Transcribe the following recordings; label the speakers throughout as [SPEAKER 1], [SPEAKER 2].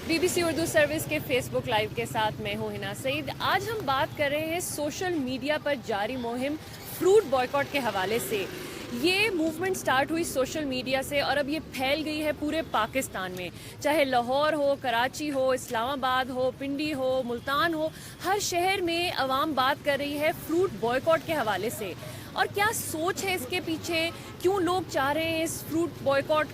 [SPEAKER 1] BBC Urdu service के Facebook live के साथ मैं हूं हिना सईद। आज हम बात कर रहे हैं सोशल मीडिया पर जारी मुहिम फ्रूट बॉयकॉट के हवाले से। ये मूवमेंट स्टार्ट हुई सोशल मीडिया से और अब ये फैल गई है पूरे पाकिस्तान में, चाहे लाहौर हो, कराची हो, इस्लामाबाद हो, पिंडी हो, मुल्तान हो, हर शहर में अवाम बात कर रही है फ्रूट बॉयकॉट के हवाले से। और क्या सोच है इसके पीछे, क्यों लोग चाह रहे हैं इस फ्रूट बॉयकॉट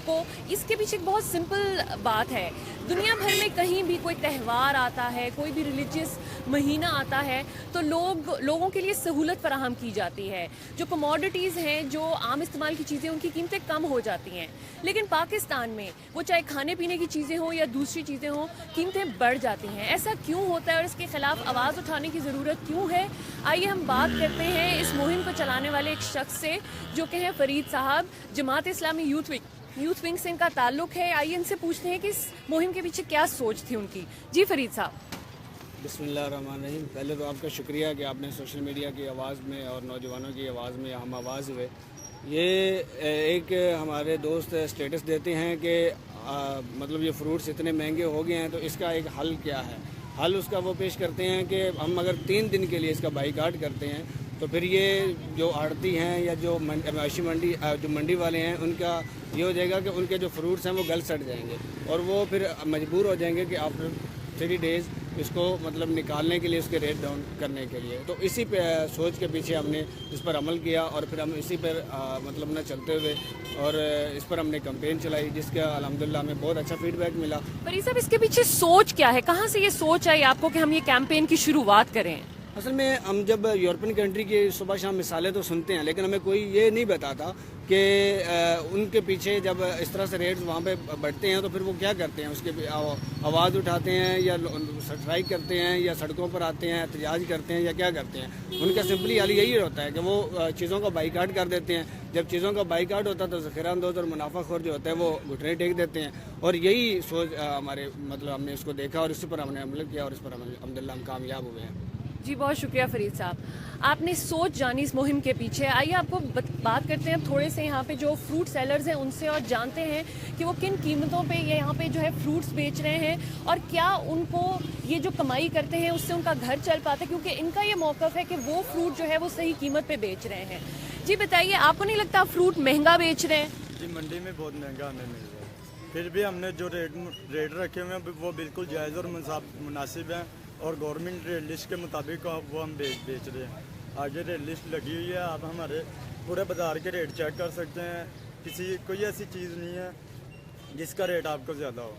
[SPEAKER 1] को, इसके पीछे एक बहुत सिंपल बात है। दुनिया भर में कहीं भी कोई त्यौहार आता है, कोई भी रिलीजियस महीना आता है तो लोगों के लिए सहूलत फराहम की जाती है। जो कमोडिटीज़ हैं, जो आम इस्तेमाल की चीज़ें, उनकी कीमतें कम हो जाती हैं। लेकिन पाकिस्तान में वो चाहे खाने पीने की चीज़ें हों या दूसरी चीज़ें हों, कीमतें बढ़ जाती हैं। ऐसा क्यों होता है और इसके ख़िलाफ़ आवाज़ उठाने की ज़रूरत क्यों है? आइए हम बात करते हैं इस मुहिम को चलाने वाले एक शख्स से, जो कि हैं फरीद साहब। जमात इस्लामी यूथ विंग से इनका ताल्लुक है। आइए इनसे पूछते हैं कि इस मुहिम के पीछे क्या सोच थी उनकी। जी फरीद साहब।
[SPEAKER 2] बिस्मिल्लाहिर्रहमानिर्रहीम। पहले तो आपका शुक्रिया कि आपने सोशल मीडिया की आवाज़ में और नौजवानों की आवाज़ में हम आवाज़ हुए। ये एक हमारे दोस्त स्टेटस देते हैं कि मतलब ये फ्रूट्स इतने महंगे हो गए हैं तो इसका एक हल क्या है। हल उसका वो पेश करते हैं कि हम अगर 3 दिन के लिए इसका बाइकाट करते हैं तो फिर ये जो आड़ती हैं या जो मंडी वाले हैं, उनका ये हो जाएगा कि उनके जो फ्रूट्स हैं वो गल सड़ जाएंगे और वो फिर मजबूर हो जाएंगे कि आफ्टर 3 डेज़ इसको मतलब निकालने के लिए, उसके रेट डाउन करने के लिए। तो इसी पे सोच के पीछे हमने इस पर अमल किया और फिर हम इसी पर मतलब ना चलते हुए और इस पर हमने कैंपेन चलाई, जिसका अल्हम्दुलिल्लाह हमें बहुत अच्छा फीडबैक मिला।
[SPEAKER 1] फरीद साहब, इसके पीछे सोच क्या है? कहाँ से ये सोच आई आपको कि हम ये कैंपेन की शुरुआत करें?
[SPEAKER 2] असल में हम जब यूरोपियन कंट्री की सुबह शाम मिसालें तो सुनते हैं, लेकिन हमें कोई ये नहीं बताता कि उनके पीछे जब इस तरह से रेट्स वहाँ पे बढ़ते हैं तो फिर वो क्या करते हैं, उसके आवाज़ उठाते हैं या स्ट्राइक करते हैं या सड़कों पर आते हैं, एहतजाज करते हैं या क्या करते हैं। उनका सिंपली हाल यही होता है कि वो चीज़ों का बाइकाट कर देते हैं। जब चीज़ों का बाइकाट होता है तो ज़ख़ीरा अंदोज़ और मुनाफाखोर जो होता है वो घुटने टेक देते हैं। और यही सोच हमारे मतलब हमने इसको देखा और इसी पर हमने अमल किया और इस पर अल्हम्दुलिल्लाह हम कामयाब हुए हैं।
[SPEAKER 1] जी, बहुत शुक्रिया फरीद साहब, आपने सोच जानी इस मुहिम के पीछे। आइए आपको बात करते हैं थोड़े से यहाँ पे जो फ्रूट सेलर्स हैं उनसे और जानते हैं कि वो किन कीमतों पे ये यहाँ पे जो है फ्रूट्स बेच रहे हैं और क्या उनको ये जो कमाई करते हैं उससे उनका घर चल पाता है, क्योंकि इनका ये मौक़िफ़ है कि वो फ्रूट जो है वो सही कीमत पे बेच रहे हैं। जी बताइए, आपको नहीं लगता फ्रूट महंगा बेच रहे हैं?
[SPEAKER 3] जी, मंडी में बहुत महंगा हमें मिल रहा है, फिर भी हमने जो रेट रखे हुए हैं वो बिल्कुल जायज़ और मुनासिब हैं और गवर्नमेंट रेट लिस्ट के मुताबिक वो हम बेच रहे हैं। आगे रेट लिस्ट लगी हुई है, आप हमारे पूरे बाज़ार के रेट चेक कर सकते हैं। कोई ऐसी चीज़ नहीं है जिसका रेट आपको ज़्यादा हो।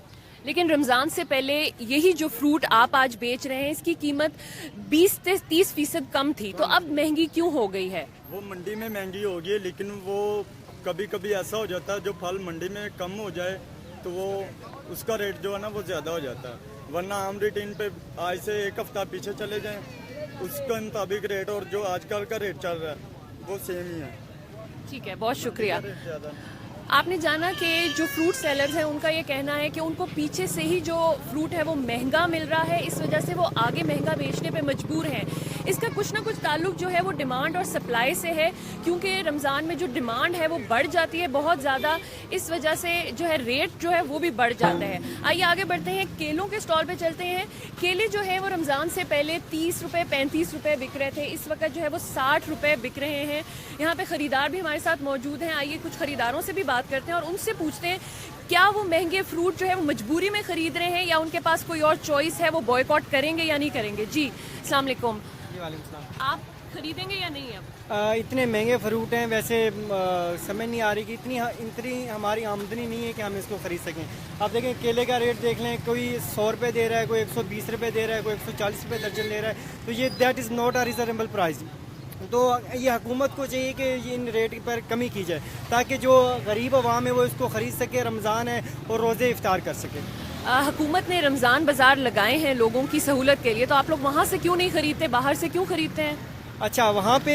[SPEAKER 1] लेकिन रमज़ान से पहले यही जो फ्रूट आप आज बेच रहे हैं इसकी कीमत 20 से 30% कम थी, तो अब महंगी क्यों हो गई है?
[SPEAKER 3] वो मंडी में महंगी होगी, लेकिन वो कभी कभी ऐसा हो जाता है जो फल मंडी में कम हो जाए तो वो उसका रेट जो है ना वो ज़्यादा हो जाता है। वरना आम रूटीन पे आज से 1 हफ्ता पीछे चले जाएं, उसके मुताबिक रेट और जो आजकल का रेट चल रहा है वो सेम ही है।
[SPEAKER 1] ठीक है, बहुत शुक्रिया। आपने जाना कि जो फ्रूट सेलर्स हैं उनका ये कहना है कि उनको पीछे से ही जो फ्रूट है वो महंगा मिल रहा है, इस वजह से वो आगे महंगा बेचने पे मजबूर हैं। इसका कुछ ना कुछ ताल्लुक जो है वो डिमांड और सप्लाई से है, क्योंकि रमज़ान में जो डिमांड है वो बढ़ जाती है बहुत ज़्यादा, इस वजह से जो है रेट जो है वो भी बढ़ जाता है। आइए आगे बढ़ते हैं, केलों के स्टॉल पे चलते हैं। केले जो है वो रमज़ान से पहले 30 रुपये 35 रुपये बिक रहे थे, इस वक्त जो है वो 60 रुपये बिक रहे हैं। यहाँ पे ख़रीदार भी हमारे साथ मौजूद हैं। आइए कुछ ख़रीदारों से भी बात करते हैं और उनसे पूछते हैं क्या वो महंगे फ्रूट जो है वो मजबूरी में ख़रीद रहे हैं या उनके पास कोई और चॉइस है, वो बॉयकॉट करेंगे या नहीं करेंगे। जी अस्सलाम वालेकुम। आप खरीदेंगे या नहीं? अब
[SPEAKER 4] इतने महंगे फ्रूट हैं, वैसे समझ नहीं आ रही कि इतनी हमारी आमदनी नहीं है कि हम इसको ख़रीद सकें। आप देखें केले का रेट देख लें, कोई 100 रुपये दे रहा है, कोई 120 रुपये दे रहा है, कोई 140 रुपये दर्जन ले रहा है, तो ये that is not a reasonable price. तो ये हुकूमत को चाहिए कि ये इन रेट पर कमी की जाए ताकि जो गरीब अवाम है वो इसको ख़रीद सके, रमज़ान है और रोज़े इफ्तार कर सके।
[SPEAKER 1] हुकूमत ने रमज़ान बाज़ार लगाए हैं लोगों की सहूलत के लिए, तो आप लोग वहाँ से क्यों नहीं ख़रीदते, बाहर से क्यों ख़रीदते हैं?
[SPEAKER 4] अच्छा, वहाँ पे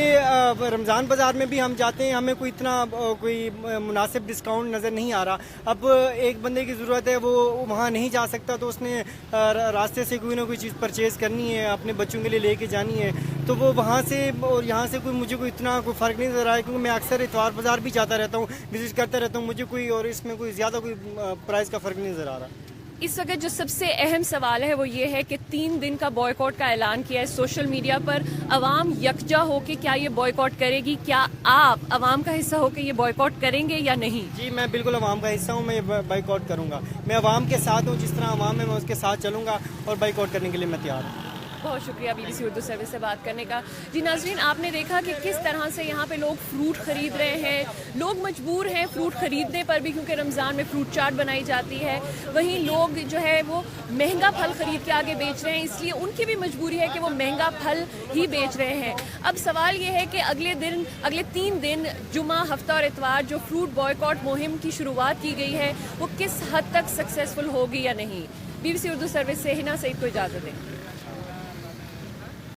[SPEAKER 4] रमज़ान बाज़ार में भी हम जाते हैं, हमें कोई इतना कोई मुनासिब डिस्काउंट नज़र नहीं आ रहा। अब एक बंदे की ज़रूरत है, वो वहाँ नहीं जा सकता तो उसने रास्ते से कोई ना कोई चीज़ परचेज़ करनी है, अपने बच्चों के लिए लेके जानी है, तो वो वहाँ से और यहाँ से मुझे कोई इतना कोई फ़र्क नहीं नज़र आया, क्योंकि मैं अक्सर इतवार बाज़ार भी जाता रहता हूँ, विजिट करता रहता हूँ, मुझे कोई और इसमें कोई ज़्यादा कोई प्राइस का फ़र्क नहीं नज़र आ रहा।
[SPEAKER 1] इस वक्त जो सबसे अहम सवाल है वो ये है कि 3 दिन का बॉयकॉट का ऐलान किया है सोशल मीडिया पर। अवाम यकजा होकर क्या ये बॉयकॉट करेगी? क्या आप अवाम का हिस्सा होकर ये बॉयकॉट करेंगे या नहीं?
[SPEAKER 4] जी मैं बिल्कुल अवाम का हिस्सा हूँ, मैं ये बाइकआउट करूँगा। मैं अवाम के साथ हूँ, जिस तरह अवाम है मैं उसके साथ चलूँगा और बाइकआउट करने के लिए मैं तैयार हूँ।
[SPEAKER 1] बहुत शुक्रिया BBC उर्दू सर्विस से बात करने का। जी नाज़रीन, आपने देखा कि किस तरह से यहाँ पे लोग फ्रूट खरीद रहे हैं। लोग मजबूर हैं फ्रूट खरीदने पर भी, क्योंकि रमज़ान में फ्रूट चाट बनाई जाती है। वहीं लोग जो है वो महंगा फल खरीद के आगे बेच रहे हैं, इसलिए उनकी भी मजबूरी है कि वो महंगा फल ही बेच रहे हैं। अब सवाल ये है कि अगले 3 दिन जुमा, हफ्ता और इतवार जो फ्रूट बॉयकॉट मुहिम की शुरुआत की गई है वो किस हद तक सक्सेसफुल होगी या नहीं। BBC उर्दू सर्विस से हिना सईद को इजाज़त दें।